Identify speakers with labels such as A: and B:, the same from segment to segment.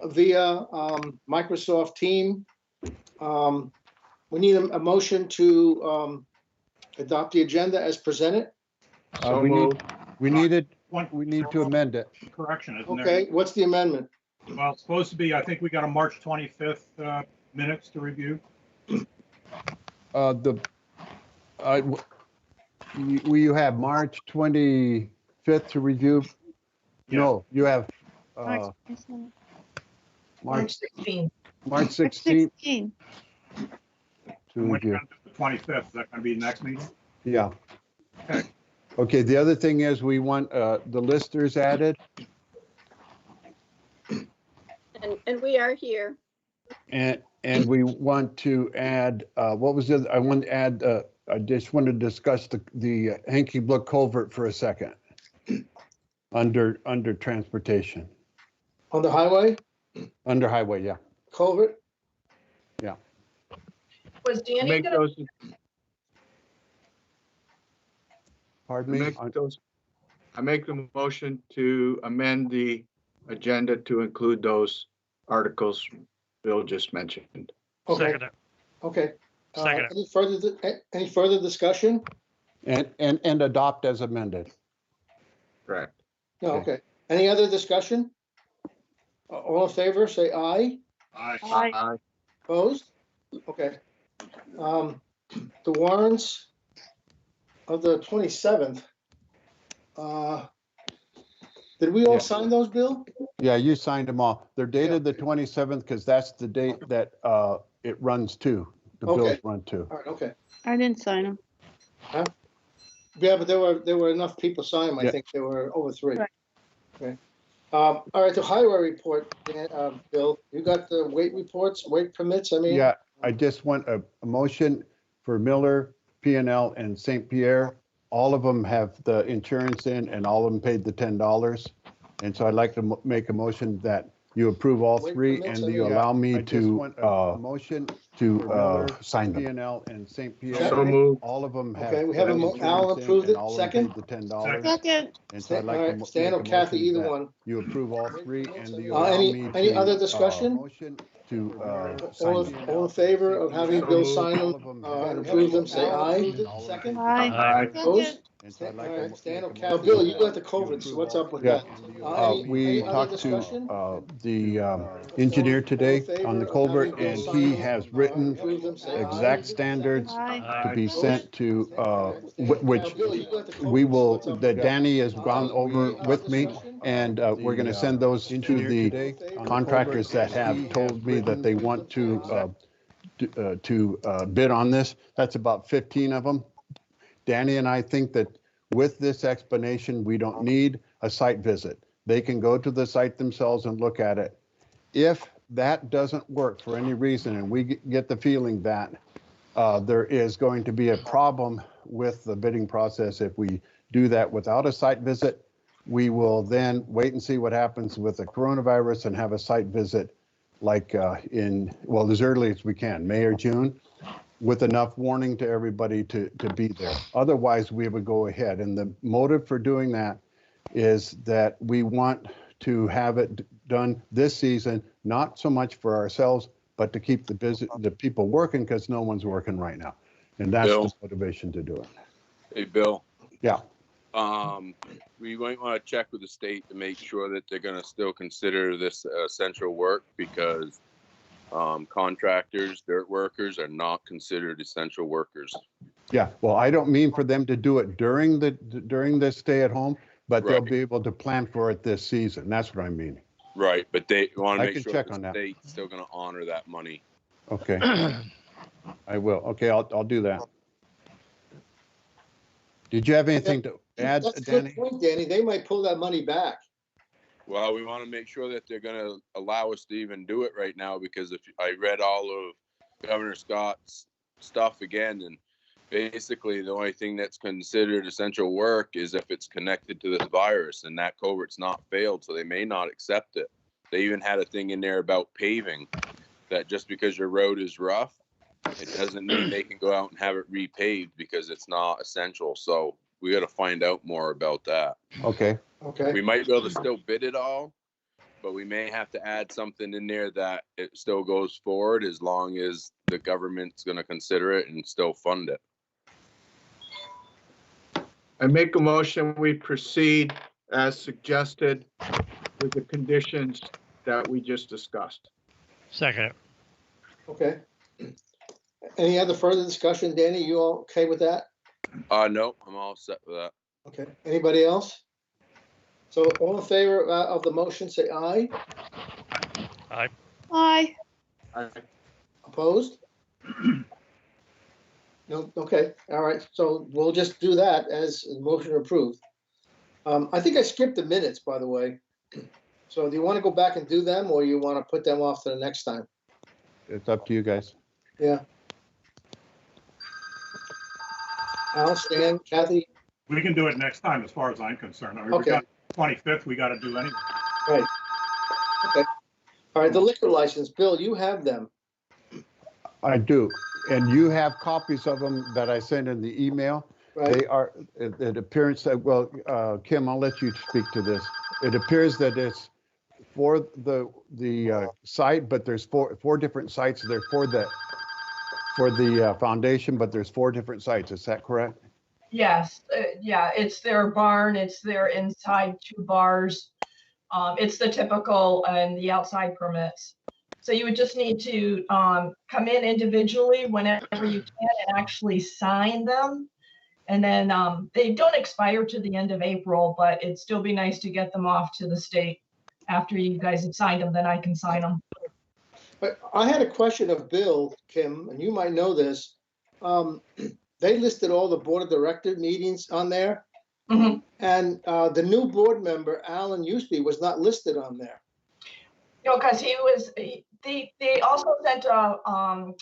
A: via Microsoft Team. We need a motion to adopt the agenda as presented.
B: So
C: We
B: moved.
C: need to amend it.
D: Correction, isn't there?
A: Okay, what's the amendment?
D: Well, it's supposed to be, I think we got a March 25th minutes to review.
C: You have March 25th to review?
D: Yeah.
C: No, you have
E: March
C: March
E: 16.
C: March 16th
E: 16.
C: to
D: And when
C: review.
D: you're gonna do the 25th, is that going to be the next meeting?
C: Yeah.
D: Okay.
C: Okay, the other thing is we want the listers added,
F: And we are here.
C: and we want to add, what was it? I want to add, I just want to discuss the Hankey Brook culvert for a second. Under transportation,
A: On the highway,
C: under highway, yeah.
A: culvert?
E: Was Danny
B: Make
E: gonna,
B: those,
C: Pardon me?
B: make those, I make the motion to amend the agenda to include those articles Bill just mentioned.
A: Okay,
G: Second it.
A: okay.
G: Second it.
A: Any further discussion?
C: And adopt as amended.
B: Correct.
A: No,
C: Okay.
A: okay. Any other discussion? All in favor, say aye.
D: Aye.
E: Aye.
A: Opposed? Okay. The warrants of the 27th. Did we all
C: Yeah.
A: sign those, Bill?
C: Yeah, you signed them all. They're dated the 27th because that's the date that it runs to. The bills
A: Okay.
C: run to.
A: All right, okay.
E: I didn't sign them.
A: Yeah, but there were enough people sign them. I
C: Yeah.
A: think there were over 3.
E: Right.
A: Okay. All right, the highway report, Bill, you got the weight reports, weight permits, I mean?
C: Yeah, I just want a motion for Miller, P&L, and St. Pierre. All of them have the insurance in and all of them paid the $10. And so I'd like to make a motion that you approve all
A: Wait,
C: three
A: permits,
C: and
A: I
C: you
A: mean-
C: allow me
A: I just want
C: to motion to sign them. P&L and St. Pierre.
B: So moved.
C: All of them have.
A: Okay, we have
C: the
A: Alan
C: insurance in
A: approved
C: and
A: it.
C: all of them
A: Second?
C: paid the $10.
E: Second.
C: And so I'd
A: All
C: like to
A: right,
C: make
A: Stan
C: a
A: or Kathy,
C: motion
A: either
C: that
A: one.
C: you approve all three and you
A: Uh,
C: allow
A: any-
C: me to.
A: any other discussion?
C: Motion to
A: All
C: sign them.
A: all in favor of having
B: So
A: Bill
B: moved.
A: sign
C: All
A: them
C: of them
A: and
C: have-
A: approve them, say aye.
C: Second.
E: Aye.
D: Aye.
A: Opposed?
C: And so I'd
A: All
C: like to
A: right, Stan or
C: make a
A: Kathy,
C: motion
A: Bill, you
C: that
A: got the culverts,
C: approve
A: what's
C: all
A: up with
C: three
A: that?
C: and you
A: Uh,
C: allow
A: any-
C: me
A: any
C: to-
A: other
C: talked
A: discussion?
C: to the engineer today on the culvert, and he has written
A: Approve them, say aye.
C: exact standards
E: Aye.
C: to be sent to,
A: Now,
C: which
A: Bill, you got the
C: we
A: culverts,
C: will,
A: what's up
C: that
A: with
C: Danny has gone
A: Uh,
C: over
A: any other
C: with me,
A: discussion?
C: and we're gonna send those to the contractors that have told me that they want to bid on this. That's about 15 of them. Danny and I think that with this explanation, we don't need a site visit. They can go to the site themselves and look at it. If that doesn't work for any reason, and we get the feeling that there is going to be a problem with the bidding process if we do that without a site visit, we will then wait and see what happens with the coronavirus and have a site visit like well, as early as we can, May or June, with enough warning to everybody to be there. Otherwise, we would go ahead. And the motive for doing that is that we want to have it done this season, not so much for ourselves, but to keep the people working because no one's working right now. And that's the
H: Bill.
C: motivation to do it.
H: Hey, Bill.
C: Yeah.
H: We might want to check with the state to make sure that they're going to still consider this essential work because contractors, dirt workers are not considered essential workers.
C: Yeah, well, I don't mean for them to do it during the stay at home, but they'll
H: Right.
C: be able to plan for it this season. That's what I mean.
H: Right, but they want
C: I
H: to
C: can
H: make sure
C: check
H: the
C: on that.
H: state's still going to honor that money.
C: Okay. I will. Okay, I'll do that. Did you have anything to add,
A: That's a good
C: Danny?
A: point, Danny. They might pull that money back.
H: Well, we want to make sure that they're going to allow us to even do it right now because if I read all of Governor Scott's stuff again, and basically the only thing that's considered essential work is if it's connected to this virus, and that culvert's not failed, so they may not accept it. They even had a thing in there about paving, that just because your road is rough, it doesn't mean they can go out and have it repaved because it's not essential. So we got to find out more about that.
C: Okay,
A: Okay,
H: We might be able to still bid it all, but we may have to add something in there that it still goes forward as long as the government's gonna consider it and still fund it.
B: I make a motion, we proceed as suggested with the conditions that we just discussed.
G: Second.
A: Okay. Any other further discussion? Danny, you all okay with that?
H: No, I'm all set with that.
A: Okay. Anybody else? So all in favor of the motion, say aye.
G: Aye.
E: Aye.
A: Opposed? No, okay, all right, so we'll just do that as a motion approved. I think I skipped the minutes, by the way. So do you want to go back and do them, or you want to put them off to the next time?
C: It's up to you guys.
A: Yeah. Al, Stan, Kathy,
D: We can do it next time, as far as I'm concerned. I mean, we
A: Okay.
D: got 25th, we got to do anyway.
A: right. Okay, all right, the liquor license, Bill, you have them.
C: I do. And you have copies of them that I sent in the email.
A: Right,
C: They are, it appears that, well, Kim, I'll let you speak to this. It appears that it's for the site, but there's four different sites. They're for the foundation, but there's 4 different sites. Is that correct?
I: Yes, yeah, it's their barn, it's their inside 2 bars. It's the typical and the outside permits. So you would just need to come in individually whenever you can and actually sign them. And then they don't expire to the end of April, but it'd still be nice to get them off to the state after you guys have signed them, then I can sign them.
A: but I had a question of Bill, Kim, and you might know this. They listed all the board of director meetings on there,
I: Mhm.
A: and the new board member, Alan Usby, was not listed on there.
I: You know, because they also sent a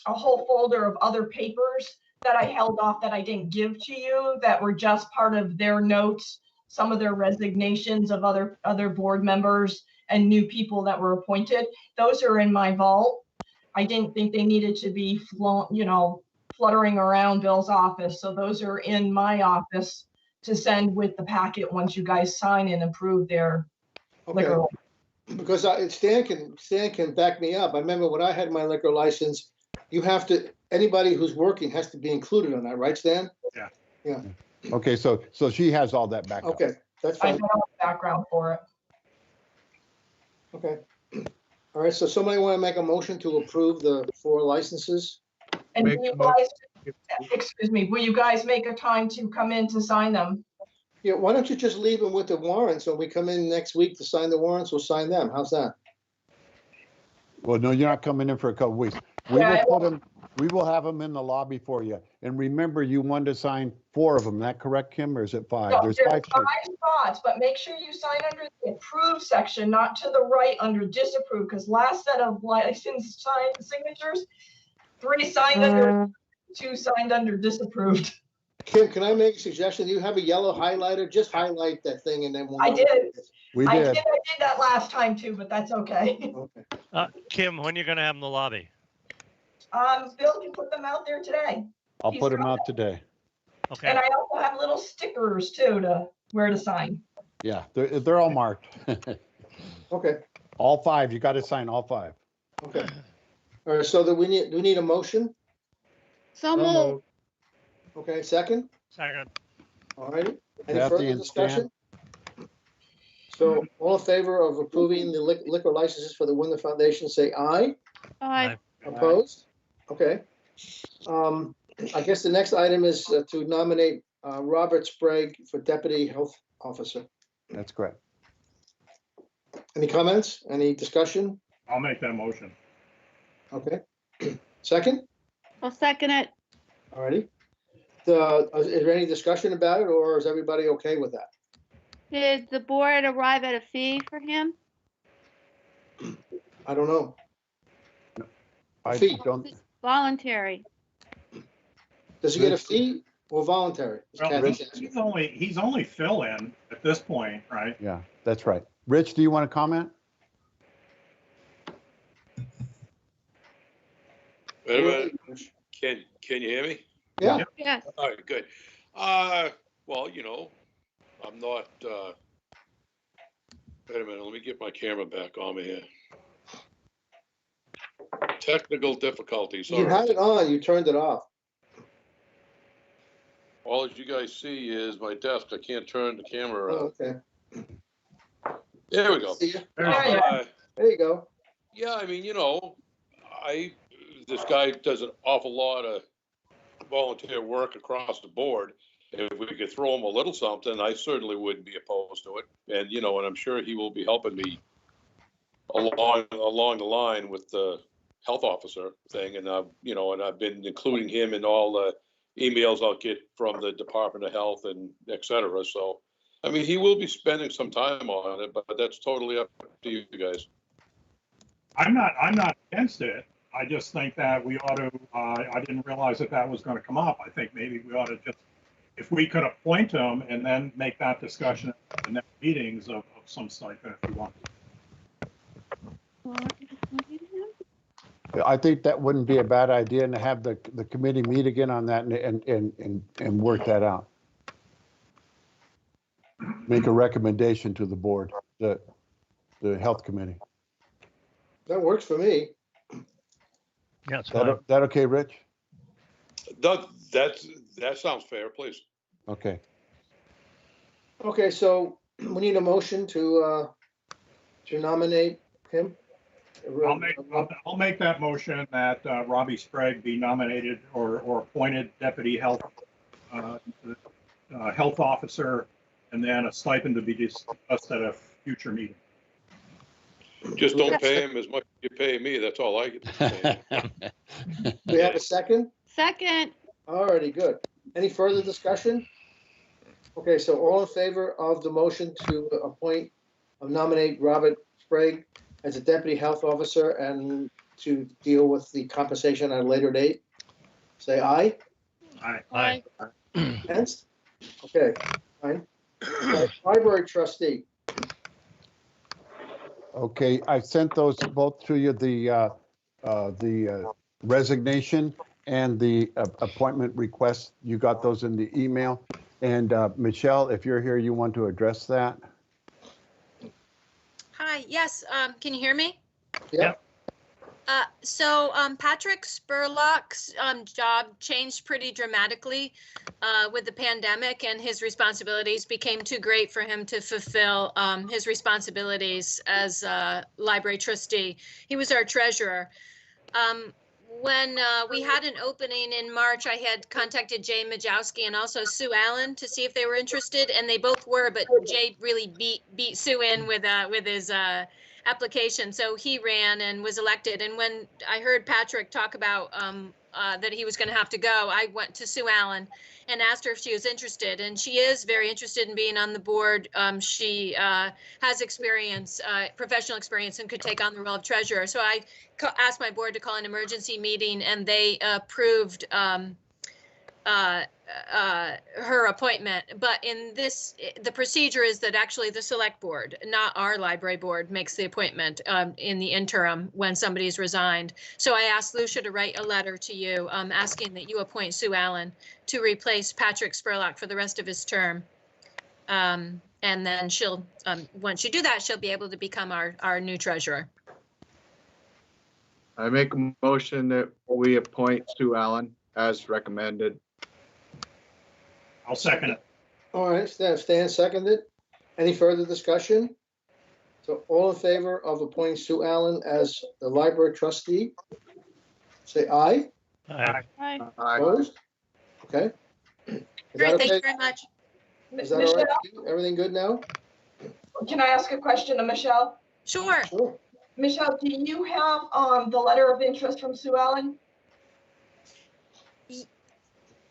I: whole folder of other papers that I held off that I didn't give to you that were just part of their notes, some of their resignations of other board members and new people that were appointed. Those are in my vault. I didn't think they needed to be fluttering around Bill's office. So those are in my office to send with the packet once you guys sign and approve their
A: Okay,
I: liquor license.
A: because Stan can back me up. I remember when I had my liquor license, you have to, anybody who's working has to be included on that, right, Stan?
C: Okay, so she has all that back up.
A: Okay, that's
I: I
A: fine.
I: have a background for it.
A: Okay. All right, so somebody want to make a motion to approve the 4 licenses?
I: And
B: Make
I: will you
B: the mo-
I: guys, excuse me, will you guys make a time to come in to sign them?
A: Yeah, why don't you just leave them with the warrants? When we come in next week to sign the warrants, we'll sign them. How's that?
C: Well, no, you're not coming in for a couple weeks.
I: Yeah,
C: We will have them in the lobby for you. And remember, you wanted to sign 4 of them. Is that correct, Kim, or is it 5?
I: No,
C: There's
I: there's
C: 5.
I: 5 spots, but make sure you sign under the approved section, not to the right under disapprove, because last set of license signatures, 3 signed under, 2 signed under disapproved.
A: Kim, can I make a suggestion? You have a yellow highlighter, just highlight that thing and then we'll.
I: I
A: know.
I: did.
C: We
I: I
C: did.
I: did that last time too, but that's okay.
A: Okay.
G: Kim, when you gonna have them in the lobby?
I: Bill can put them out there today.
C: I'll put them out today.
G: Okay.
I: And I also have little stickers too to where to sign.
C: Yeah, they're all marked.
A: Okay,
C: All 5. You got to sign all 5.
A: okay. All right, so do we need a motion?
E: So moved.
A: Okay, second?
G: Second.
A: All righty. Any
C: Kathy
A: further
C: and Stan?
A: discussion? So all in favor of approving the liquor licenses for the Wyndham Foundation, say aye.
E: Aye.
A: Opposed? Okay. I guess the next item is to nominate Robert Sprague for Deputy Health Officer.
C: That's correct.
A: Any comments? Any discussion?
D: I'll make that motion.
A: Okay. Second?
E: I'll second it.
A: All righty. Is there any discussion about it, or is everybody okay with that?
E: Did the board arrive at a fee for him?
A: I don't know.
C: I
A: Fee.
C: don't,
E: Voluntary.
A: Does he get a fee or voluntary? Is
D: Well,
A: Kathy's asking.
D: he's only fill-in at this point, right?
C: yeah, that's right. Rich, do you want to comment?
J: Wait a minute. Can you hear me?
A: Yeah,
E: Yes.
J: All right, good. Well, you know, I'm not Wait a minute, let me get my camera back on me here. Technical difficulties.
A: You had it on, you turned it off.
J: All that you guys see is my desk. I can't turn the camera
A: Oh,
J: on.
A: okay.
J: There we go.
A: See ya.
J: Uh,
A: There you go.
J: Yeah, I mean, this guy does an awful lot of volunteer work across the board. If we could throw him a little something, I certainly wouldn't be opposed to it. And, and I'm sure he will be helping me along the line with the health officer thing. And, and I've been including him in all the emails I'll get from the Department of Health and et cetera. So, I mean, he will be spending some time on it, but that's totally up to you guys.
D: I'm not against it. I just think that we ought to, I didn't realize that was going to come up. I think maybe we ought to just, if we could appoint him and then make that discussion at the next meetings of some stipend if you want.
C: I think that wouldn't be a bad idea, and to have the committee meet again on that and work that out. Make a recommendation to the board, the health committee.
A: That works for me.
G: Yeah, it's fine.
C: That okay, Rich?
J: Doug, that sounds fair, please.
C: Okay.
A: Okay, so we need a motion to nominate him.
D: I'll make that motion that Robbie Sprague be nominated or appointed deputy health health officer, and then a stipend to be discussed at a future meeting.
J: Just don't pay him as much as you pay me. That's all I get to say.
A: We have a second?
E: Second.
A: Alrighty, good. Any further discussion? Okay, so all in favor of the motion to nominate Robert Sprague as a deputy health officer and to deal with the compensation at a later date? Say aye.
G: Aye.
A: Against? Okay, fine. Library trustee.
C: Okay, I sent those both to you, the resignation and the appointment request. You got those in the email. And Michelle, if you're here, you want to address that?
K: Hi, yes, can you hear me?
A: Yeah.
K: So Patrick Spurlock's job changed pretty dramatically with the pandemic, and his responsibilities became too great for him to fulfill his responsibilities as library trustee. He was our treasurer. When we had an opening in March, I had contacted Jay Majowski and also Sue Allen to see if they were interested, and they both were, but Jay really beat Sue in with his application. So he ran and was elected. And when I heard Patrick talk about that he was going to have to go, I went to Sue Allen and asked her if she was interested. And she is very interested in being on the board. She has experience, professional experience, and could take on the role of treasurer. So I asked my board to call an emergency meeting, and they approved her appointment. But in this, the procedure is that actually the select board, not our library board, makes the appointment in the interim when somebody's resigned. So I asked Lucia to write a letter to you asking that you appoint Sue Allen to replace Patrick Spurlock for the rest of his term. And then she'll, once you do that, she'll be able to become our new treasurer.
B: I make a motion that we appoint Sue Allen as recommended.
D: I'll second it.
A: All right, Stan seconded. Any further discussion? So all in favor of appointing Sue Allen as the library trustee? Say aye.
G: Aye.
E: Aye.
B: Aye.
A: Opposed? Okay. Is
K: Great,
A: that
K: thank you
A: okay?
K: very much.
A: Is that all right?
I: Michelle,
A: Everything good now?
I: can I ask a question to Michelle?
K: Sure.
A: Sure.
I: Michelle, do you have the letter of interest from Sue Allen?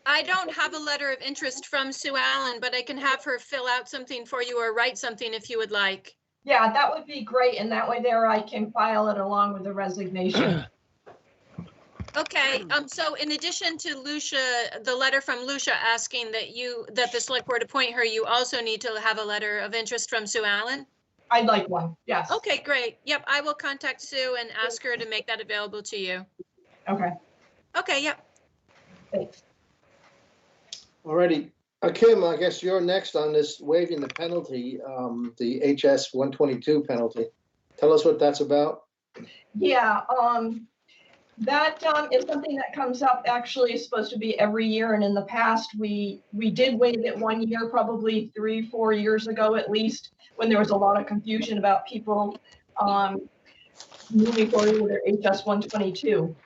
K: I don't have a letter of interest from Sue Allen, but I can have her fill out something for you or write something if you would like.
I: Yeah, that would be great. And that way there I can file it along with the resignation.
K: Okay, so in addition to Lucia, the letter from Lucia asking that the select board appoint her, you also need to have a letter of interest from Sue Allen?
I: I'd like one, yes.
K: Okay, great. Yep, I will contact Sue and ask her to make that available to you.
I: Okay,
K: Okay, yep.
I: thanks.
A: Alrighty. Kim, I guess you're next on this waiving the penalty, the HS 122 penalty. Tell us what that's about.
I: Yeah, that is something that comes up, actually is supposed to be every year, and in the past, we did waive it 1 year, probably 3-4 years ago at least, when there was a lot of confusion about people moving forward with their HS 122.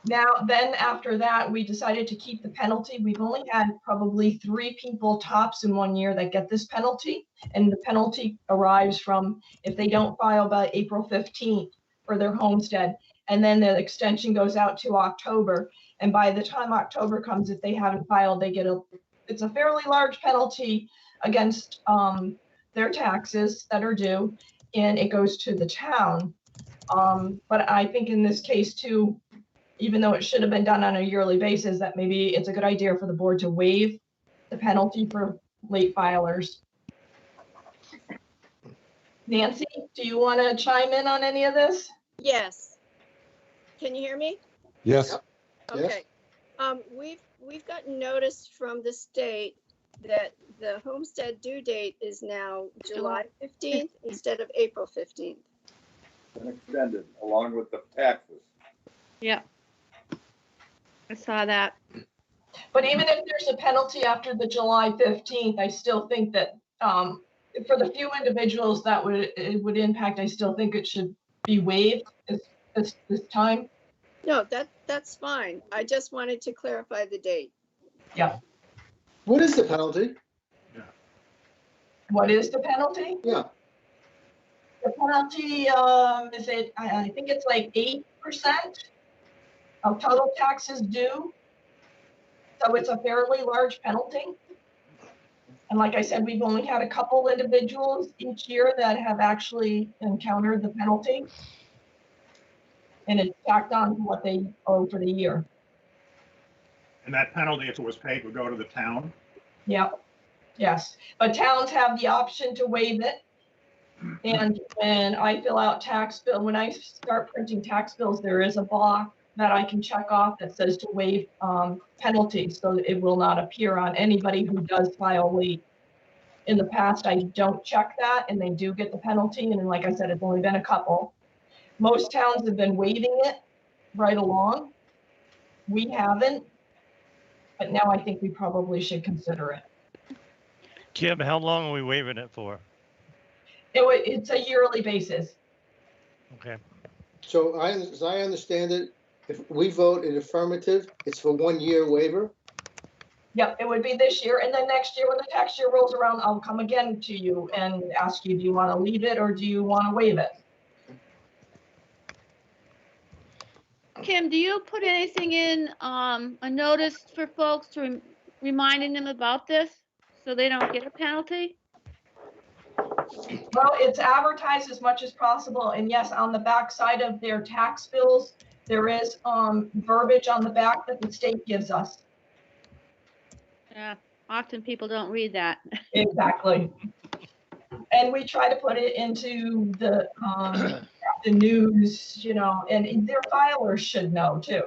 I: Then after that, we decided to keep the penalty. We've only had probably 3 people tops in 1 year that get this penalty, and the penalty arrives from if they don't file by April 15th for their homestead, and then the extension goes out to October. And by the time October comes, if they haven't filed, they get it's a fairly large penalty against their taxes that are due, and it goes to the town. But I think in this case too, even though it should have been done on a yearly basis, that maybe it's a good idea for the board to waive the penalty for late filers. Nancy, do you want to chime in on any of this?
F: Yes. Can you hear me?
C: Yes.
F: Okay. We've gotten notice from the state that the homestead due date is now July 15th instead of April 15th.
L: Been extended along with the taxes.
E: Yeah. I saw that.
I: But even if there's a penalty after the July 15th, I still think that for the few individuals that it would impact, I still think it should be waived this time.
F: No, that's fine. I just wanted to clarify the date.
I: Yeah.
A: What is the penalty?
I: What is the penalty?
A: Yeah.
I: The penalty is I think it's like 8% of total taxes due. So it's a fairly large penalty. And like I said, we've only had a couple individuals each year that have actually encountered the penalty. And it's tacked on to what they owe for the year.
D: And that penalty, if it was paid, would go to the town?
I: Yep. Yes. But towns have the option to waive it. And when I fill out tax bill, when I start printing tax bills, there is a block that I can check off that says to waive penalties, so that it will not appear on anybody who does file late. In the past, I don't check that, and they do get the penalty. And like I said, it's only been a couple. Most towns have been waiving it right along. We haven't, but now I think we probably should consider it.
G: Kim, how long are we waiving it for?
I: It's a yearly basis.
G: Okay.
A: So as I understand it, if we vote in affirmative, it's for 1 year waiver?
I: Yep, it would be this year. And then next year, when the tax year rolls around, I'll come again to you and ask you, do you want to leave it or do you want to waive it?
E: Kim, do you put anything in, a notice for folks to reminding them about this so they don't get a penalty?
I: Well, it's advertised as much as possible. And yes, on the back side of their tax bills, there is verbiage on the back that the state gives us.
E: Yeah, often people don't read that.
I: Exactly. And we try to put it into the news, and their filers should know too.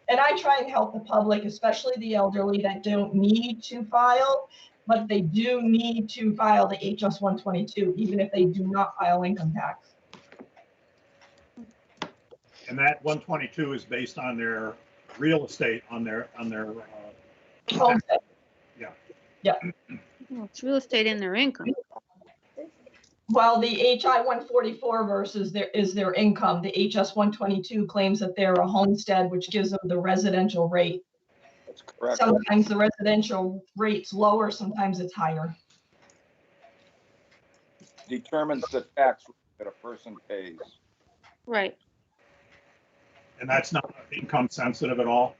I: And I try and help the public, especially the elderly that don't need to file, but they do need to file the HS 122, even if they do not file income tax.
D: And that 122 is based on their real estate, on their
I: Homestead.
D: Yeah.
I: Yeah.
E: Well, it's real estate in their income.
I: While the HI 144 is their income, the HS 122 claims that they're a homestead, which gives them the residential rate.
L: That's correct.
I: Sometimes the residential rate's lower, sometimes it's higher.
L: Determines the tax that a person pays.
E: Right.
D: And that's not income sensitive at all?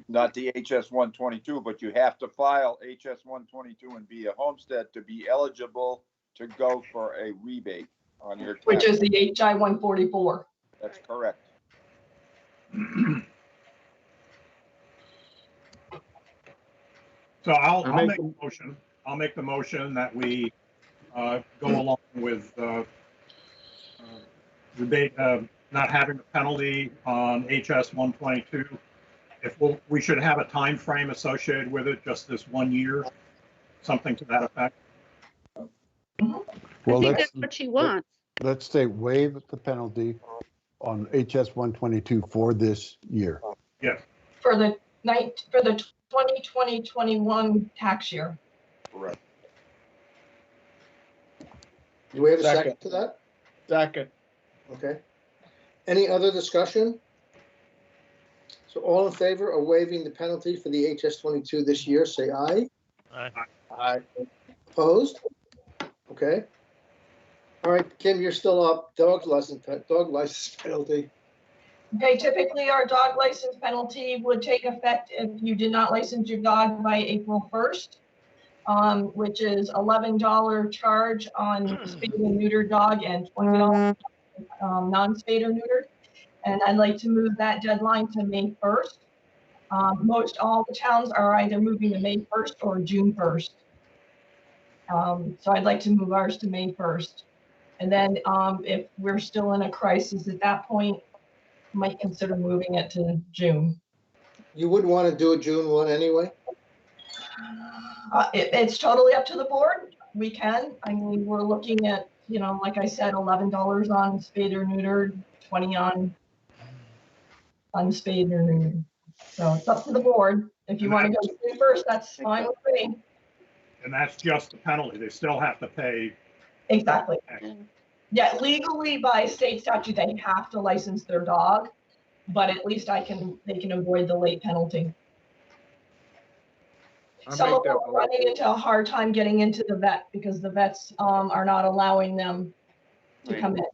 L: Not the HS 122, but you have to file HS 122 and be a homestead to be eligible to go for a rebate on your tax.
I: Which is the HI 144.
L: That's correct.
D: So I'll make a motion. I'll make the motion that we go along with rebate, not having a penalty on HS 122 we should have a time frame associated with it, just this 1 year, something to that effect.
E: I
C: Well,
E: think that's what she wants.
C: let's say waive the penalty on HS 122 for this year.
D: Yes.
I: For the 2020-21 tax year.
H: Correct.
A: Do we have a
B: Second.
A: second to that?
B: Second.
A: Okay. Any other discussion? So all in favor of waiving the penalty for the HS 22 this year, say aye.
G: Aye.
B: Aye.
A: Opposed? Okay. All right, Kim, you're still up. Dog license penalty.
I: Okay, typically our dog license penalty would take effect if you did not license your dog by April 1st, which is $11 charge on spayed and neutered dog and $20 non-spayed or neutered. And I'd like to move that deadline to May 1st. Most all the towns are either moving to May 1st or June 1st. So I'd like to move ours to May 1st. And then if we're still in a crisis at that point, might consider moving it to June.
A: You wouldn't want to do a June 1 anyway?
I: It's totally up to the board. We can. I mean, we're looking at, like I said, $11 on spayed or neutered, 20 on unspayed or neutered. So it's up to the board. If you want to go June 1st, that's fine with me.
D: And that's just the penalty. They still have to pay.
I: Exactly. Yeah, legally by state statute, they have to license their dog, but at least they can avoid the late penalty. Some of them are running into a hard time getting into the vet because the vets are not allowing them to come in.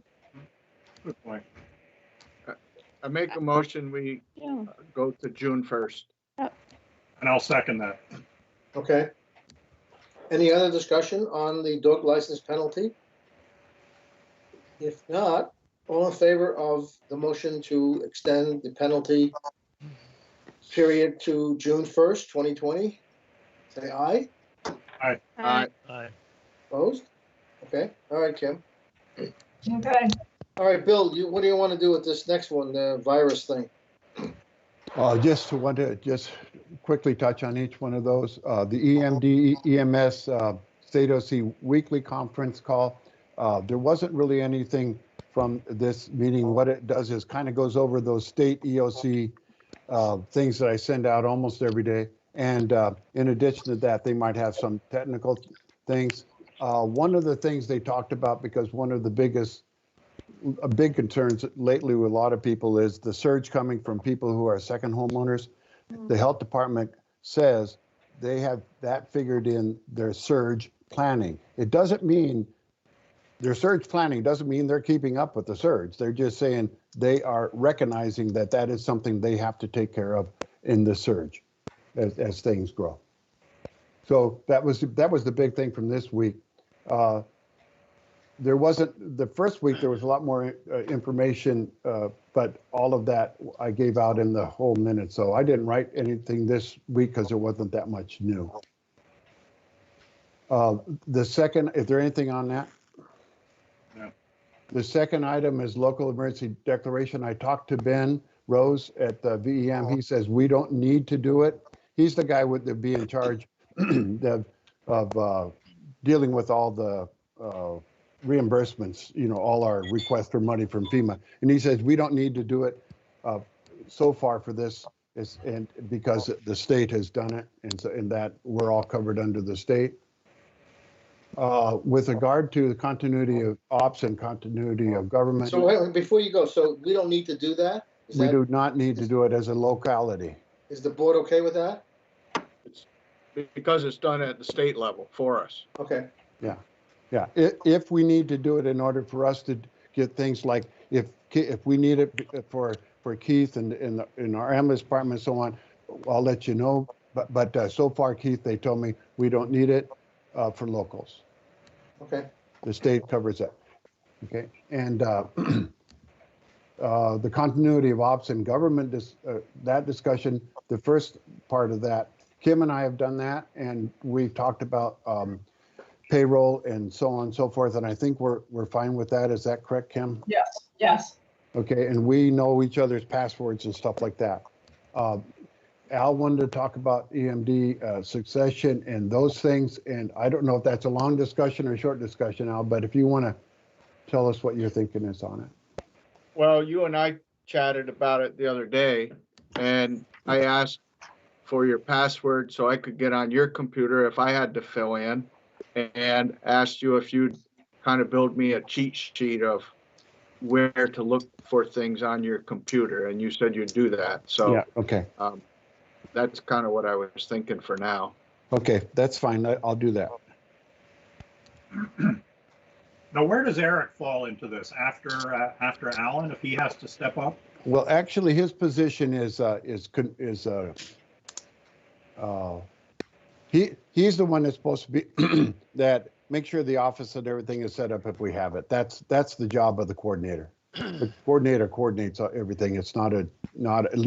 D: Good point.
B: I make a motion, we go to June 1st.
D: And I'll second that.
A: Okay. Any other discussion on the dog license penalty? If not, all in favor of the motion to extend the penalty period to June 1st, 2020? Say aye.
D: Aye.
B: Aye.
G: Aye.
A: Opposed? Okay. All right, Kim.
I: Okay.
A: All right, Bill, what do you want to do with this next one, the virus thing?
C: Just want to quickly touch on each one of those. The EMD, EMS, State OC weekly conference call. There wasn't really anything from this meeting. What it does is kind of goes over those state EOC things that I send out almost every day. And in addition to that, they might have some technical things. One of the things they talked about, because one of the big concerns lately with a lot of people is the surge coming from people who are second homeowners. The health department says they have that figured in their surge planning. It doesn't mean their surge planning doesn't mean they're keeping up with the surge. They're just saying they are recognizing that that is something they have to take care of in the surge as things grow. So that was the big thing from this week. There wasn't, the first week there was a lot more information, but all of that I gave out in the whole minute. So I didn't write anything this week because there wasn't that much new. The second, is there anything on that?
D: No.
C: The second item is local emergency declaration. I talked to Ben Rose at the VEM. He says we don't need to do it. He's the guy with the be in charge of dealing with all the reimbursements, all our requests for money from FEMA. And he says we don't need to do it so far for this, and because the state has done it, and so in that we're all covered under the state. With regard to the continuity of ops and continuity of government,
A: So wait, before you go, so we don't need to do that?
C: we do not need to do it as a locality.
A: Is the board okay with that?
B: It's because it's done at the state level for us.
A: Okay.
C: Yeah, if we need to do it in order for us to get things like, if we need it for Keith and in our ambulance department and so on, I'll let you know. But so far, Keith, they told me we don't need it for locals.
A: Okay.
C: The state covers that. Okay, and the continuity of ops and government, that discussion, the first part of that, Kim and I have done that, and we've talked about payroll and so on and so forth, and I think we're fine with that. Is that correct, Kim?
I: Yes.
C: Okay, and we know each other's passwords and stuff like that. Al wanted to talk about EMD succession and those things. And I don't know if that's a long discussion or a short discussion, Al, but if you want to tell us what your thinking is on it.
B: Well, you and I chatted about it the other day, and I asked for your password so I could get on your computer if I had to fill in, and asked you if you'd kind of build me a cheat sheet of where to look for things on your computer, and you said you'd do that. So
C: Yeah, okay.
B: That's kind of what I was thinking for now.
C: Okay, that's fine. I'll do that.
D: Now, where does Eric fall into this after Alan, if he has to step up?
C: Well, actually, his position is he's the one that's supposed to be that make sure the office and everything is set up if we have it. That's the job of the coordinator. The coordinator coordinates everything. It's not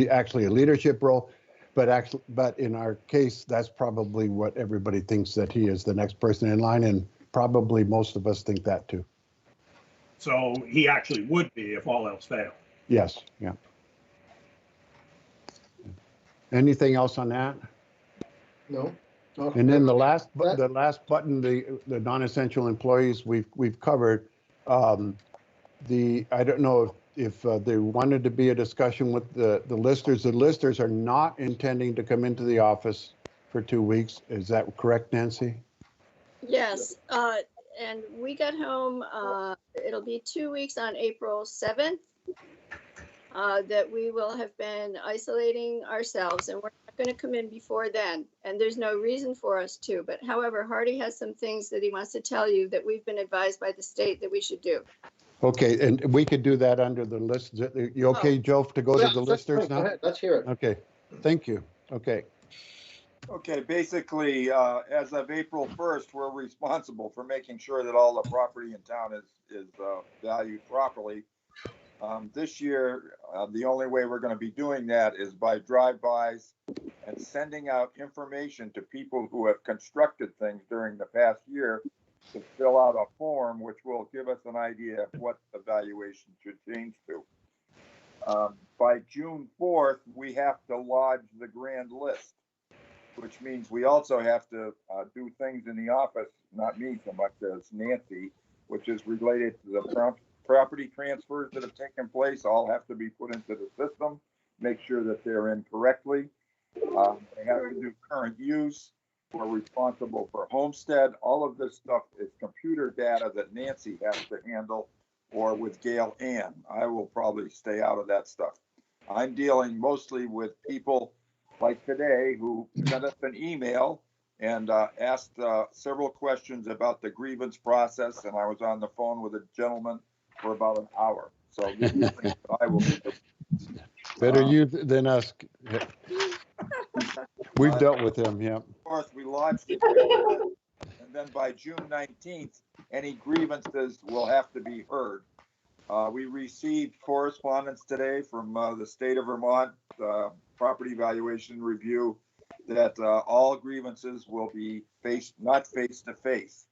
C: actually a leadership role, but in our case, that's probably what everybody thinks, that he is the next person in line, and probably most of us think that too.
D: So he actually would be if all else failed.
C: Yes, yeah. Anything else on that?
A: No.
C: And then the last button, the non-essential employees, we've covered. I don't know if there wanted to be a discussion with the listers. The listers are not intending to come into the office for 2 weeks. Is that correct, Nancy?
F: Yes, and we got home, it'll be 2 weeks on April 7th. That we will have been isolating ourselves, and we're not going to come in before then. And there's no reason for us to. But however, Hardy has some things that he wants to tell you that we've been advised by the state that we should do.
C: Okay, and we could do that under the list. You okay, Joe, to go to the listers now?
A: Go ahead, let's hear it.
C: Okay, thank you. Okay.
L: Okay, basically, as of April 1st, we're responsible for making sure that all the property in town is valued properly. This year, the only way we're going to be doing that is by drive-bys and sending out information to people who have constructed things during the past year to fill out a form, which will give us an idea of what the valuation should change to. By June 4th, we have to lodge the grand list, which means we also have to do things in the office, not me so much as Nancy, which is related to the property transfers that have taken place. All have to be put into the system, make sure that they're in correctly. They have to do current use. We're responsible for homestead. All of this stuff is computer data that Nancy has to handle, or with Gail Ann. I will probably stay out of that stuff. I'm dealing mostly with people like today who sent us an email and asked several questions about the grievance process, and I was on the phone with a gentleman for about an hour. So this is things that I will be doing.
C: Better you than us. We've dealt with him, yeah.
L: Of course, we lodged it, and then by June 19th, any grievances will have to be heard. We received correspondence today from the state of Vermont Property Valuation Review that all grievances will be not face to face.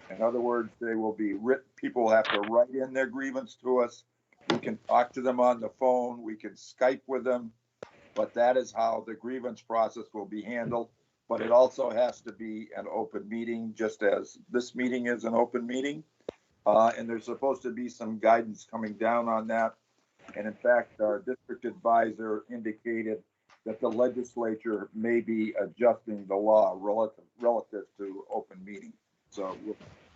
L: In other words, they will be written. People will have to write in their grievance to us. We can talk to them on the phone. We can Skype with them. But that is how the grievance process will be handled. But it also has to be an open meeting, just as this meeting is an open meeting. And there's supposed to be some guidance coming down on that. And in fact, our district advisor indicated that the legislature may be adjusting the law relative to open meetings. So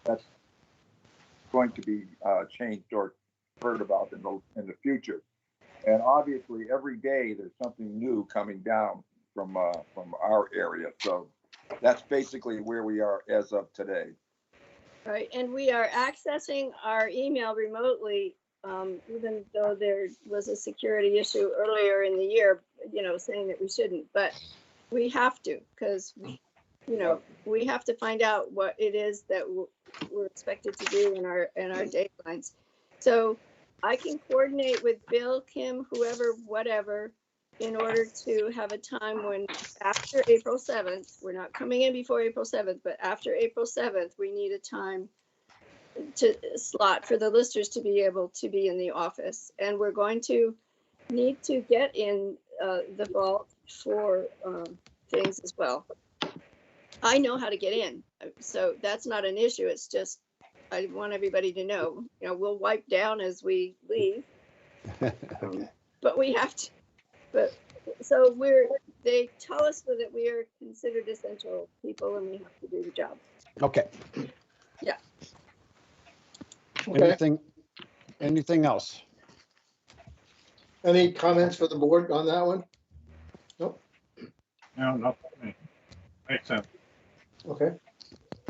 L: that's going to be changed or heard about in the future. And obviously, every day there's something new coming down from our area. So that's basically where we are as of today.
F: Right, and we are accessing our email remotely, even though there was a security issue earlier in the year, saying that we shouldn't. But we have to, because we have to find out what it is that we're expected to do in our deadlines. So I can coordinate with Bill, Kim, whoever, whatever, in order to have a time when after April 7th, we're not coming in before April 7th, but after April 7th, we need a time to slot for the listers to be able to be in the office. And we're going to need to get in the vault for things as well. I know how to get in, so that's not an issue. It's just, I want everybody to know, we'll wipe down as we leave. But we have to, so they tell us that we are considered essential people and we have to do the job.
C: Okay.
F: Yeah.
A: Okay.
C: Anything else?
A: Any comments for the board on that one? Nope.
D: No, not for me. Makes sense.
A: Okay.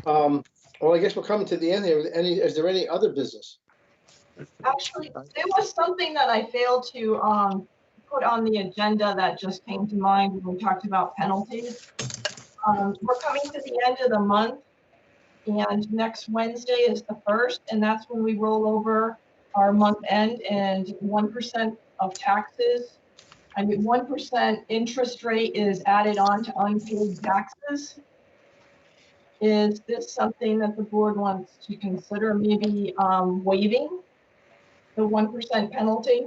A: Well, I guess we're coming to the end here. Is there any other business?
I: Actually, there was something that I failed to put on the agenda that just came to mind when we talked about penalties. We're coming to the end of the month, and next Wednesday is the 1st, and that's when we roll over our month end, and 1% of taxes. I mean, 1% interest rate is added on to unpaid taxes. Is this something that the board wants to consider, maybe waiving the 1% penalty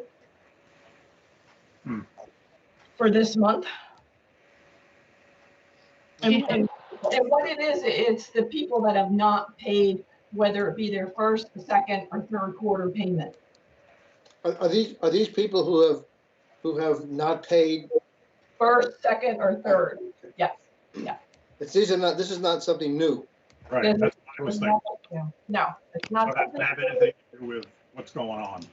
I: for this month? And what it is, it's the people that have not paid, whether it be their first, second, or third quarter payment.
A: Are these people who have not paid?
I: First, second, or third? Yes. Yeah.
A: This is not something new.
D: Right, that's what I was thinking.
I: No, it's not.
D: Does that have anything to do with what's going on?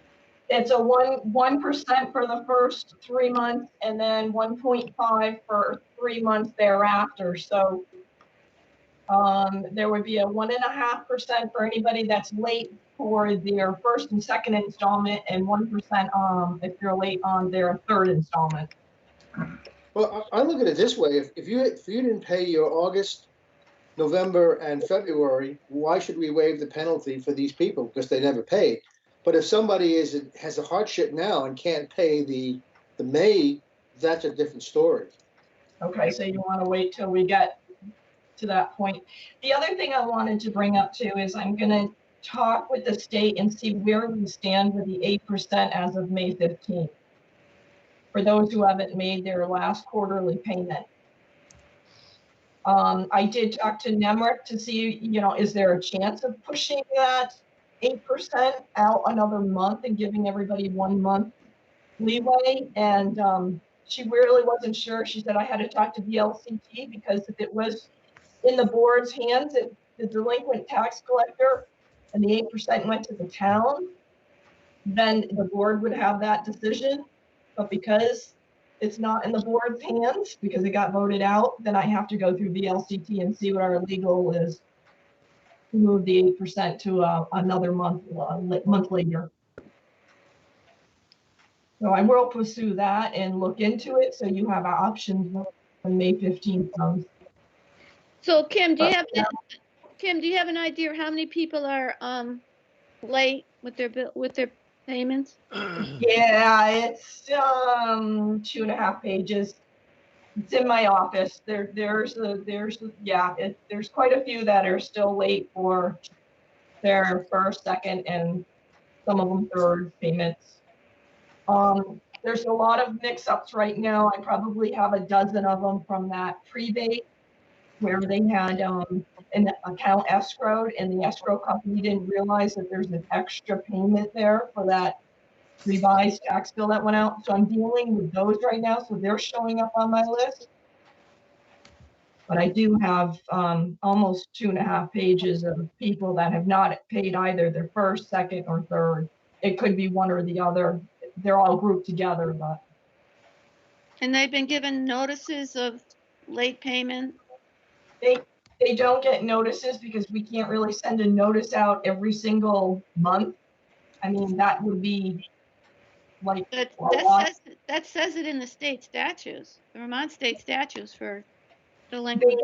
I: It's a 1% for the first 3 months, and then 1.5 for 3 months thereafter. So there would be a 1.5% for anybody that's late for their first and second installment, and 1% if you're late on their third installment.
A: Well, I look at it this way: if you didn't pay your August, November, and February, why should we waive the penalty for these people? Because they never paid. But if somebody has a hardship now and can't pay the May, that's a different story.
I: Okay, so you want to wait till we get to that point. The other thing I wanted to bring up too is I'm going to talk with the state and see where we stand with the 8% as of May 15th. For those who haven't made their last quarterly payment. I did talk to Nemrick to see, is there a chance of pushing that 8% out another month and giving everybody 1 month leeway? And she really wasn't sure. She said I had to talk to the LCT because if it was in the board's hands, the delinquent tax collector and the 8% went to the town, then the board would have that decision. But because it's not in the board's hands, because it got voted out, then I have to go through the LCT and see what our legal is to move the 8% to another month later. So I will pursue that and look into it so you have options when May 15th comes.
E: So Kim, do you have an idea how many people are late with their payments?
I: Yeah, it's 2.5 pages. It's in my office. There's quite a few that are still late for their first, second, and some of them third payments. There's a lot of mix-ups right now. I probably have a dozen of them from that prebate where they had an account escrowed and the escrow company didn't realize that there's an extra payment there for that revised tax bill that went out. So I'm dealing with those right now. So they're showing up on my list. But I do have almost 2.5 pages of people that have not paid either their first, second, or third. It could be one or the other. They're all grouped together, but.
E: And they've been given notices of late payment?
I: They don't get notices because we can't really send a notice out every single month. I mean, that would be like
E: that says it in the state statutes, the Vermont state statutes for delinquent.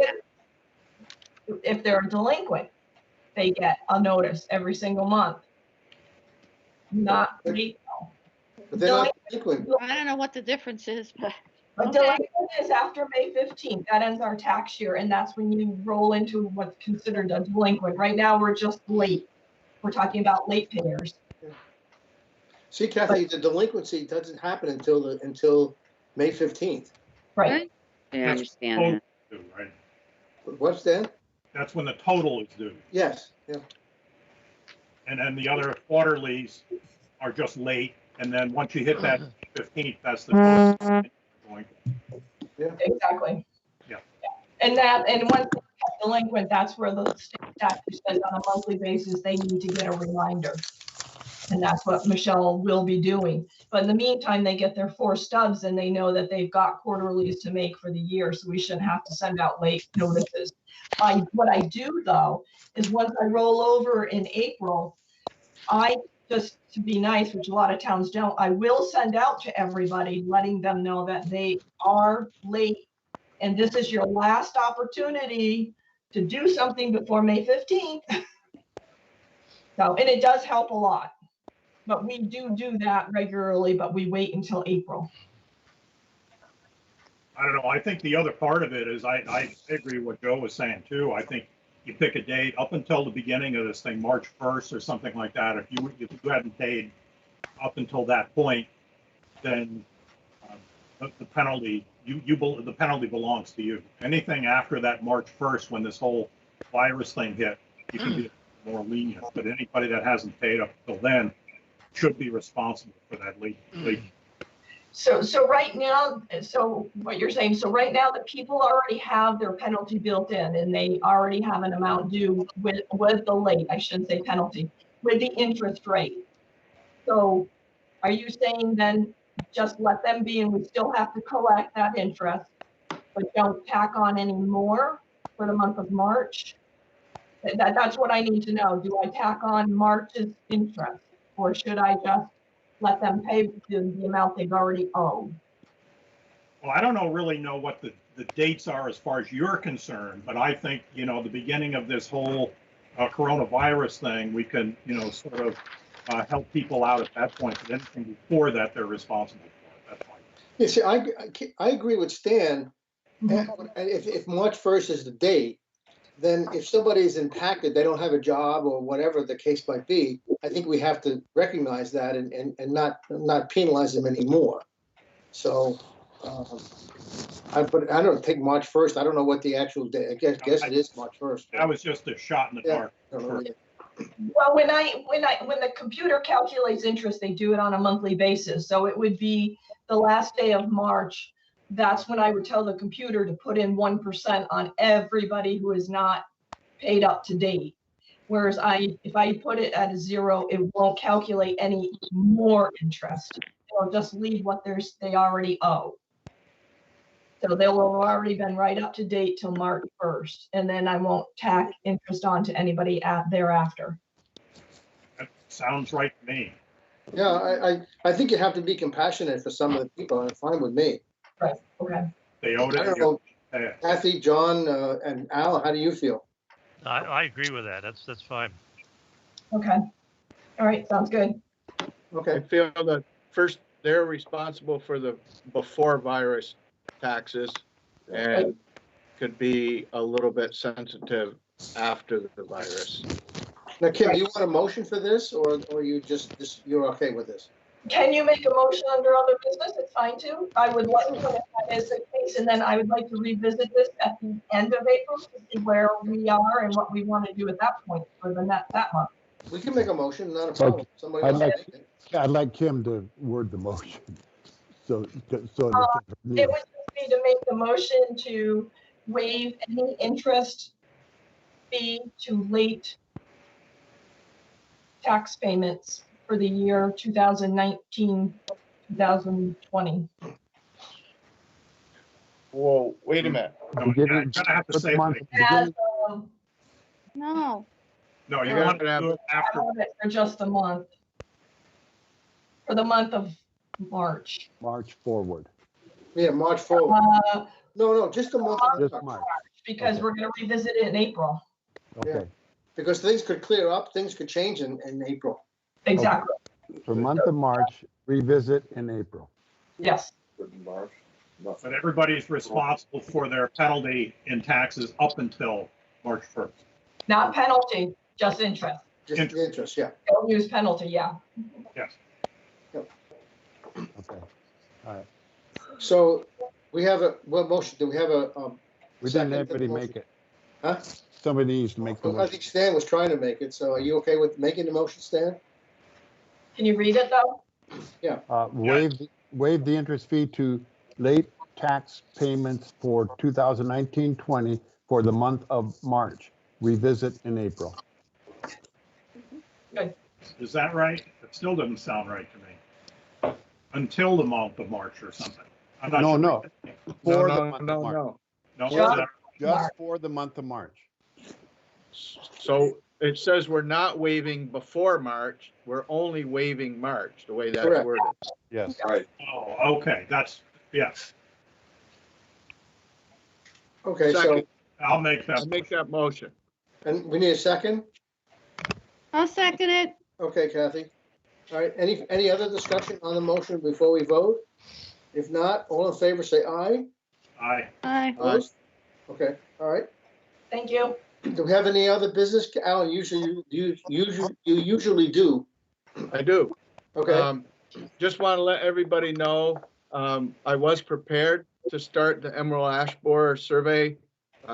I: If they're delinquent, they get a notice every single month. Not late.
A: But they're not delinquent.
E: I don't know what the difference is, but.
I: But delinquent is after May 15th. That ends our tax year, and that's when you roll into what's considered a delinquent. Right now, we're just late. We're talking about late payers.
A: See, Kathy, the delinquency doesn't happen until May 15th.
I: Right.
E: I
D: That's
E: understand
D: total
E: that.
D: due, right?
A: What's that?
D: That's when the total is due.
A: Yes, yeah.
D: And then the other quarterlies are just late. And then once you hit that 15th, that's the total. Going.
I: Exactly.
D: Yeah.
I: And once they get delinquent, that's where the state statute says on a monthly basis, they need to get a reminder. And that's what Michelle will be doing. But in the meantime, they get their 4 stubs and they know that they've got quarterlies to make for the year. So we shouldn't have to send out late notices. What I do though, is once I roll over in April, I just, to be nice, which a lot of towns don't, I will send out to everybody, letting them know that they are late. And this is your last opportunity to do something before May 15th. So, and it does help a lot. But we do that regularly, but we wait until April.
D: I don't know. I think the other part of it is I agree with what Joe was saying too. I think you pick a date up until the beginning of this thing, March 1st or something like that. If you hadn't paid up until that point, then the penalty the penalty belongs to you. Anything after that March 1st, when this whole virus thing hit, you can be more lenient. But anybody that hasn't paid up until then should be responsible for that late.
I: So right now, so what you're saying, so right now the people already have their penalty built in and they already have an amount due with the late, I shouldn't say penalty, with the interest rate. So are you saying then just let them be and we still have to collect that interest, but don't tack on any more for the month of March? That's what I need to know. Do I tack on March's interest or should I just let them pay the amount they've already owed?
D: Well, I don't really know what the dates are as far as you're concerned, but I think, the beginning of this whole coronavirus thing, we can, sort of help people out at that point. But anything before that, they're responsible for at that point.
A: Yeah, see, I agree with Stan. If March 1st is the date, then if somebody's impacted, they don't have a job or whatever the case might be, I think we have to recognize that and not penalize them anymore. So, but I don't think March 1st. I don't know what the actual day. I guess it is March 1st.
D: That was just a shot in the dark.
I: Well, when the computer calculates interest, they do it on a monthly basis. So it would be the last day of March. That's when I would tell the computer to put in 1% on everybody who is not paid up to date. Whereas if I put it at a 0, it won't calculate any more interest. It'll just leave what they already owe. So they will have already been right up to date till March 1st. And then I won't tack interest on to anybody thereafter.
D: That sounds right to me.
A: Yeah, I think you have to be compassionate for some of the people, and it's fine with me.
I: Right, okay.
D: They owed it.
A: I don't know, Kathy, John, and Al, how do you feel?
G: I agree with that. That's fine.
I: Okay. All right, sounds good.
A: Okay.
B: I feel that first they're responsible for the before virus taxes and could be a little bit sensitive after the virus.
A: Now, Kim, do you want a motion for this, or you you're okay with this?
I: Can you make a motion under other business? It's fine too. I would like to, if that is the case, and then I would like to revisit this at the end of April to see where we are and what we want to do at that point for that month.
A: We can make a motion, not a problem. Somebody else make it.
C: I'd like Kim to word the motion. So
I: It would just be to make the motion to waive any interest fee to late tax payments for the year 2019, 2020.
B: Whoa, wait a minute.
D: No, you're gonna have to say
I: As,
E: No.
D: no, you want to do it after.
I: for just a month. For the month of March.
C: March forward.
A: Yeah, March forward. No, just a month.
C: Just March.
I: Because we're going to revisit it in April.
C: Okay.
A: Because things could clear up, things could change in April.
I: Exactly.
C: For month of March, revisit in April.
I: Yes.
D: But everybody's responsible for their penalty in taxes up until March 1st.
I: Not penalty, just interest.
A: Just interest, yeah.
I: Don't use penalty, yeah.
D: Yes.
C: Okay. All right.
A: So we have what motion? Do we have a,
C: We
A: second
C: didn't
A: to the
C: anybody
A: motion?
C: make it.
A: Huh?
C: Somebody needs to make the
A: I
C: motion.
A: think Stan was trying to make it, so are you okay with making the motion, Stan?
I: Can you read it though?
C: Waive the interest fee to late tax payments for 2019-20 for the month of March. Revisit in April.
D: Is that right? It still doesn't sound right to me. Until the month of March or something. I'm not sure.
C: No. For the
B: No,
C: month
B: no,
C: of March.
B: no.
D: No,
I: Just-
D: that-
C: Just for the month of March.
B: So it says we're not waiving before March, we're only waiving March, the way that's
A: Correct.
B: worded.
C: Yes.
L: Right.
D: Oh, okay, that's, yes,
A: Okay, so,
B: Second,
D: I'll make
B: I
D: that.
B: make that motion.
A: and we need a second?
E: I'll second it.
A: Okay, Kathy. All right, any other discussion on the motion before we vote? If not, all in favor, say aye.
D: Aye.
E: Aye.
A: Opposed? Okay, all right.
I: Thank you.
A: Do we have any other business? Alan, you usually do.
B: I do.
A: Okay,
B: Just want to let everybody know, I was prepared to start the Emerald Ash Borer survey. 2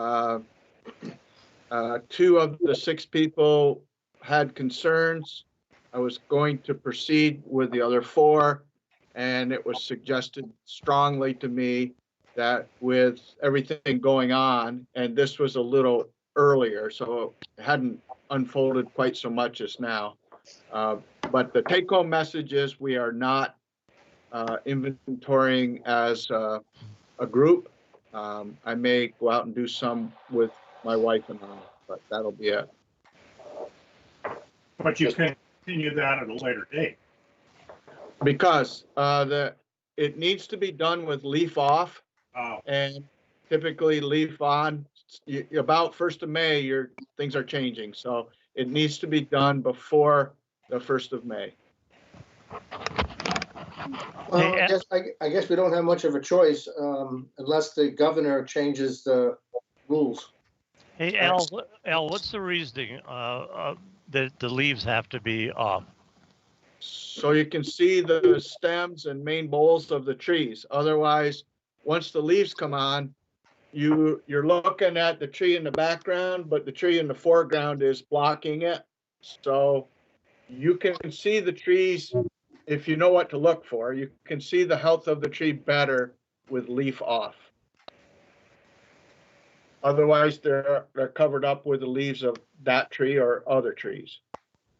B: of the 6 people had concerns. I was going to proceed with the other 4, and it was suggested strongly to me that with everything going on, and this was a little earlier, so it hadn't unfolded quite so much as now. But the take-home message is we are not inventorying as a group. I may go out and do some with my wife and I, but that'll be it.
D: But you can continue that at a later date.
B: Because it needs to be done with leaf off,
D: Oh,
B: and typically leaf on. About 1st of May, things are changing, so it needs to be done before the 1st of May.
A: well, I guess we don't have much of a choice, unless the governor changes the rules.
G: Hey, Al, what's the reasoning, that the leaves have to be off?
B: So you can see the stems and main boles of the trees. Otherwise, once the leaves come on, you're looking at the tree in the background, but the tree in the foreground is blocking it. So you can see the trees if you know what to look for. You can see the health of the tree better with leaf off. Otherwise, they're covered up with the leaves of that tree or other trees.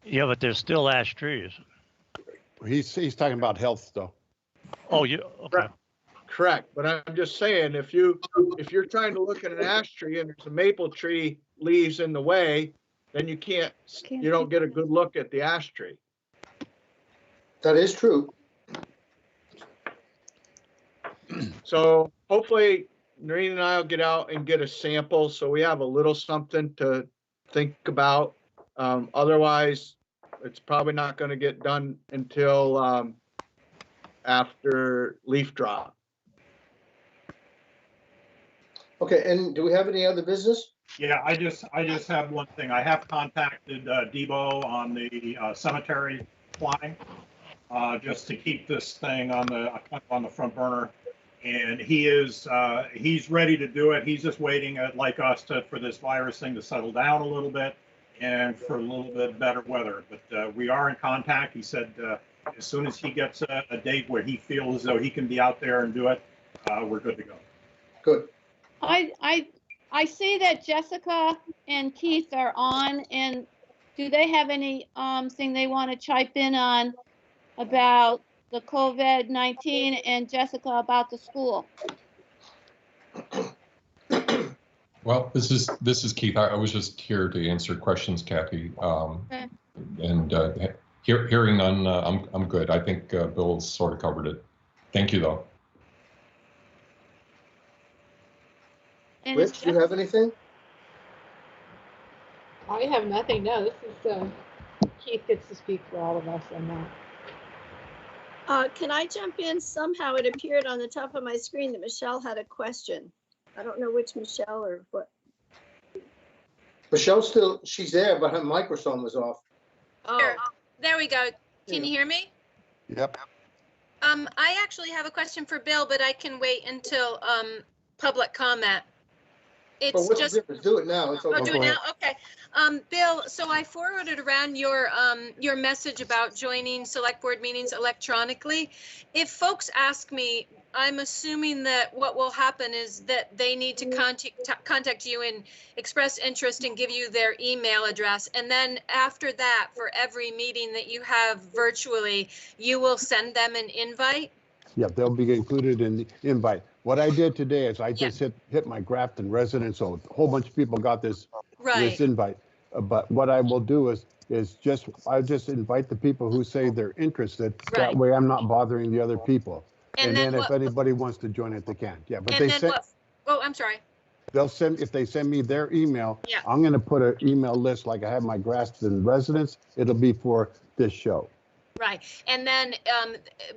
G: Yeah, but there's still ash trees.
C: He's talking about health though.
G: Oh, okay.
B: Correct, but I'm just saying, if you're trying to look at an ash tree and there's a maple tree leaves in the way, then you don't get a good look at the ash tree.
A: That is true.
B: So hopefully Noreen and I will get out and get a sample so we have a little something to think about. Otherwise, it's probably not going to get done until after leaf drop.
A: Okay, and do we have any other business?
D: yeah, I just have one thing. I have contacted Debo on the cemetery flying, just to keep this thing on the front burner. And he's ready to do it. He's just waiting, like us, for this virus thing to settle down a little bit and for a little bit better weather. But we are in contact. He said as soon as he gets a date where he feels as though he can be out there and do it, we're good to go.
A: Good.
E: I see that Jessica and Keith are on, and do they have any thing they want to chime in on about the COVID-19, and Jessica about the school?
M: Well, this is Keith. I was just here to answer questions, Kathy.
E: Okay.
M: And hearing none, I'm good. I think Bill's sort of covered it. Thank you, though.
E: And is
A: Rich, do you have anything?
N: I have nothing. No, this is Keith gets to speak for all of us on that.
F: Can I jump in? Somehow it appeared on the top of my screen that Michelle had a question. I don't know which Michelle or what.
A: Michelle's she's there, but her microphone was off.
F: Oh,
K: There we go. Can you hear me?
C: Yep.
K: I actually have a question for Bill, but I can wait until public comment.
A: But
K: It's
A: what's
K: just,
A: the difference? Do it now. It's
K: oh,
A: okay.
K: do it now? Okay. Bill, so I forwarded around your message about joining select board meetings electronically. If folks ask me, I'm assuming that what will happen is that they need to contact you and express interest and give you their email address. And then after that, for every meeting that you have virtually, you will send them an invite?
C: Yeah, they'll be included in the invite. What I did today is I just hit my Grafton residence, so a whole bunch of people got this
K: Right.
C: invite. But what I will do is I just invite the people who say they're interested. That
K: Right.
C: way I'm not bothering the other people.
K: And
C: And
K: then
C: then if
K: what-
C: anybody wants to join it, they can. Yeah, but
K: And
C: they
K: then
C: send,
K: what? Oh, I'm sorry.
C: they'll send, if they send me their email,
K: Yeah.
C: I'm gonna put an email list like I have my Grafton residence. It'll be for this show.
K: Right. And then,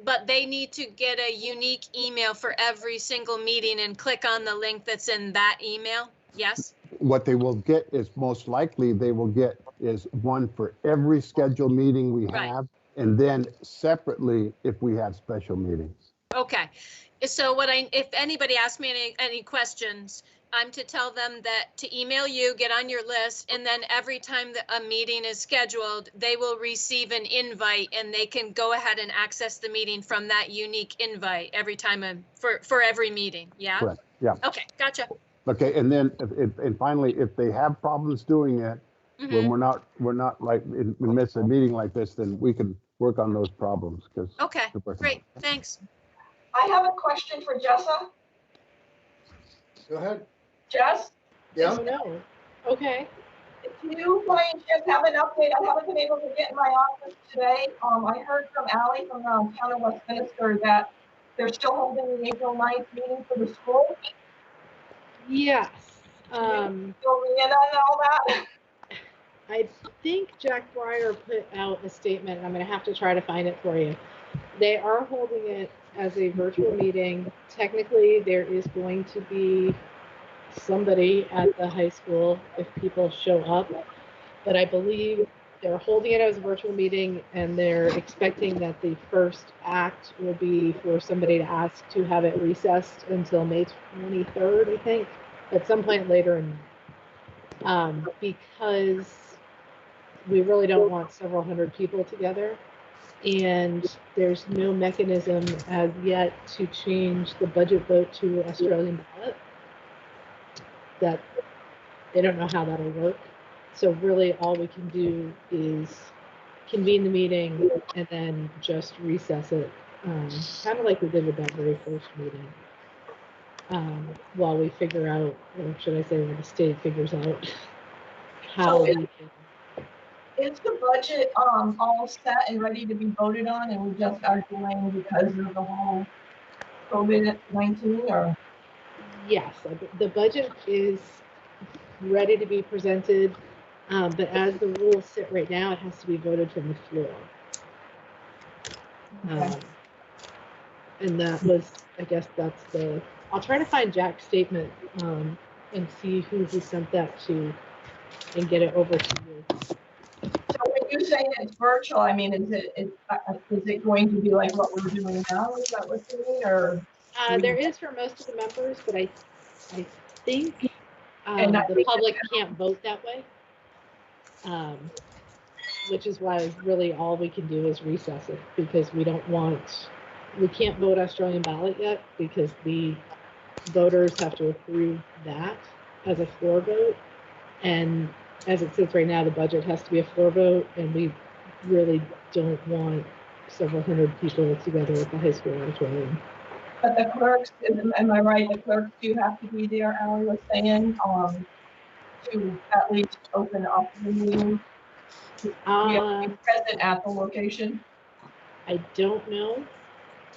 K: but they need to get a unique email for every single meeting and click on the link that's in that email. Yes?
C: What they will get is most likely they will get is one for every scheduled meeting we
K: Right.
C: have, and then separately if we have special meetings.
K: Okay. So if anybody asks me any questions, I'm to tell them that to email you, get on your list, and then every time that a meeting is scheduled, they will receive an invite and they can go ahead and access the meeting from that unique invite every time for every meeting. Yeah?
C: Correct. Yeah.
K: Okay, gotcha.
C: Okay, and then and finally, if they have problems doing it, when
K: Mhm.
C: we're not like in the midst of a meeting like this, then we can work on those problems because.
K: Okay, great, thanks.
I: I have a question for Jessa.
A: Go ahead.
I: Jess,
A: Yeah.
N: Oh, no. Okay.
I: if you by any chance have an update, I haven't been able to get in my office today. I heard from Ally from Town of Westminster that they're still holding the April 9th meeting for the school.
N: Yes.
I: Fill me in on all that.
N: I think Jack Breyer put out a statement. I'm going to have to try to find it for you. They are holding it as a virtual meeting. Technically, there is going to be somebody at the high school if people show up, but I believe they're holding it as a virtual meeting and they're expecting that the first act will be for somebody to ask to have it recessed until May 23rd, I think, at some point later in because we really don't want several hundred people together, and there's no mechanism as yet to change the budget vote to Australian ballot. That they don't know how that'll work. So really all we can do is convene the meeting and then just recess it, kind of like we did with that very first meeting, while we figure out, or should I say while the state figures out how we can.
I: Is the budget all set and ready to be voted on, and we just are delaying because of the whole COVID-19, or?
N: Yes, the budget is ready to be presented, but as the rules sit right now, it has to be voted from the floor.
I: Okay.
N: And that was, I guess that's I'll try to find Jack's statement and see who he sent that to and get it over to you.
I: So when you say it's virtual, I mean, is it going to be like what we're doing now? Is that what you mean, or?
N: There is for most of the members, but I think
I: And I
N: the
I: think
N: public can't vote that way, which is why really all we can do is recess it, because we can't vote Australian ballot yet because the voters have to approve that as a floor vote. And as it sits right now, the budget has to be a floor vote, and we really don't want several hundred people together at the high school auditorium.
I: But the clerks, am I right? The clerks do have to be there, Ally was saying, to at least open up the meeting. We have to be present at the location.
N: I don't know.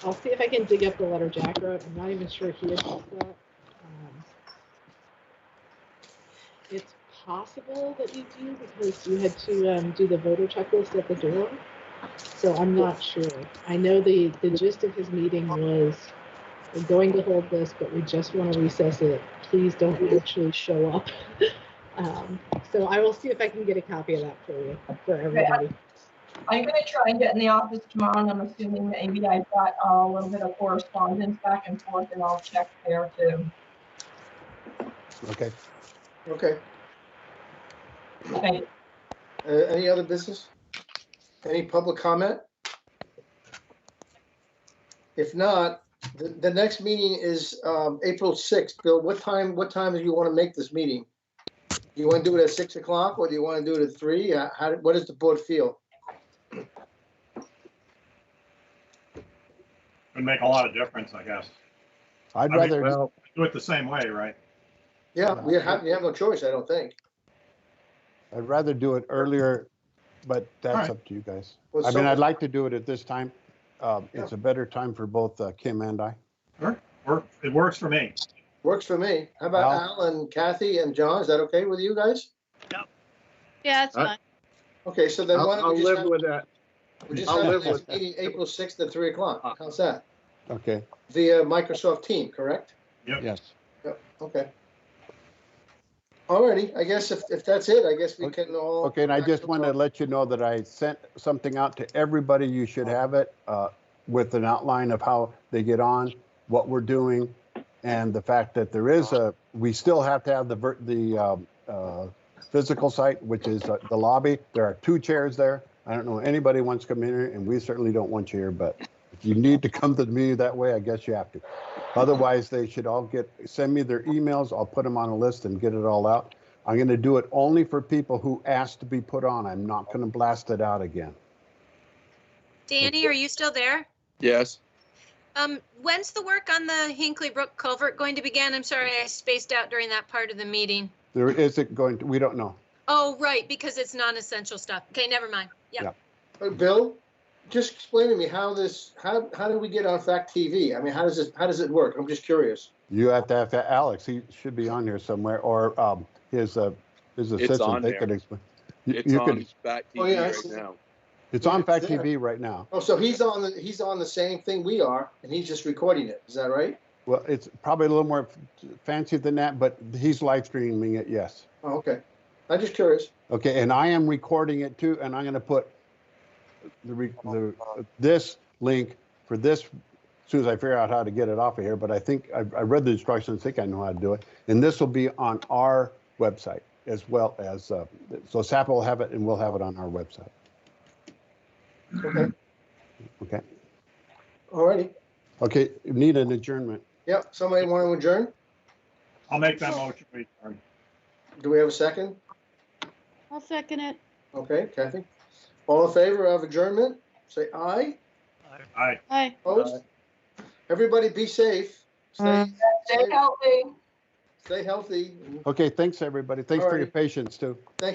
N: I'll see if I can dig up the letter Jack wrote. I'm not even sure he addressed that. It's possible that you do because you had to do the voter checklist at the door. So I'm not sure. I know the gist of his meeting was, we're going to hold this, but we just want to recess it. Please don't actually show up. So I will see if I can get a copy of that for you, for everybody.
I: I'm gonna try and get in the office tomorrow, and I'm assuming maybe I've got a little bit of correspondence back and forth, and I'll check there too.
C: Okay.
A: Okay.
I: Okay.
A: Any other business? Any public comment? If not, the next meeting is April 6th. Bill, what time do you want to make this meeting? Do you want to do it at 6 o'clock, or do you want to do it at 3? What does the board feel?
D: Would make a lot of difference, I guess.
C: I'd
D: I mean,
C: rather,
B: Well,
D: Do it the same way, right?
A: Yeah, you have no choice, I don't think.
C: I'd rather do it earlier, but that's
D: Alright.
C: up to you guys.
A: Well,
C: I mean,
A: so-
C: I'd like to do it at this time. It's a better time for both Kim and I.
D: It works for me.
A: Works for me. How about
C: Al?
A: Al and Kathy and John? Is that okay with you guys?
E: Yeah, it's
B: I-
E: fine.
A: Okay, so then why
B: I'll
A: don't we just
B: live
A: have,
B: with that.
A: we just
B: I'll
A: have
B: live
A: the next
B: with that.
A: meeting April 6th at 3 o'clock. How's that?
C: Okay,
A: Via Microsoft Team, correct?
C: yes.
A: Yep, okay. Alrighty, I guess if that's it, I guess we can all.
C: Okay, and I
A: go back
C: just want to let you know that I sent something out to everybody. You should have it with an outline of how they get on, what we're doing, and the fact that there is we still have to have the physical site, which is the lobby. There are 2 chairs there. I don't know anybody wants to come in here, and we certainly don't want you here, but if you need to come to the meeting that way, I guess you have to. Otherwise, they should all send me their emails. I'll put them on a list and get it all out. I'm going to do it only for people who asked to be put on. I'm not going to blast it out again.
K: Danny, are you still there?
H: Yes.
K: When's the work on the Hinkley Brook culvert going to begin? I'm sorry, I spaced out during that part of the meeting.
C: There isn't going to, we don't know.
K: Oh, right, because it's non-essential stuff. Okay, never mind. Yeah.
A: Bill, just explain to me how do we get on Fact TV? I mean, how does it work? I'm just curious.
C: You have to have Alex. He should be on here somewhere, or his assistant.
H: on
C: They
H: there.
C: could explain.
H: It's on Fact
A: Oh,
H: TV
A: yeah, I
H: right
A: see.
H: now.
C: It's
A: Yeah,
C: on
A: it's
C: Fact
A: there.
C: TV right now.
A: Oh, so he's on the same thing we are, and he's just recording it. Is that right?
C: Well, it's probably a little more fancy than that, but he's live streaming it. Yes.
A: Oh, okay. I'm just curious.
C: Okay, and I am recording it too, and I'm going to put this link for this as soon as I figure out how to get it off of here. But I think I read the instructions. I think I know how to do it, and this will be on our website as well as so SAPA will have it, and we'll have it on our website.
A: Okay.
C: Okay.
A: Alrighty.
C: Okay. Need an adjournment.
A: Yep. Somebody want to adjourn?
D: I'll make that motion. We adjourn.
A: Do we have a second?
E: I'll second it.
A: Okay, Kathy. All in favor of adjournment? Say aye.
D: Aye.
E: Bye.
A: Opposed? Everybody be safe.
I: Stay healthy.
A: Stay healthy.
C: Okay. Thanks, everybody. Thanks
A: All
C: for your
A: right.
C: patience too.
A: Thank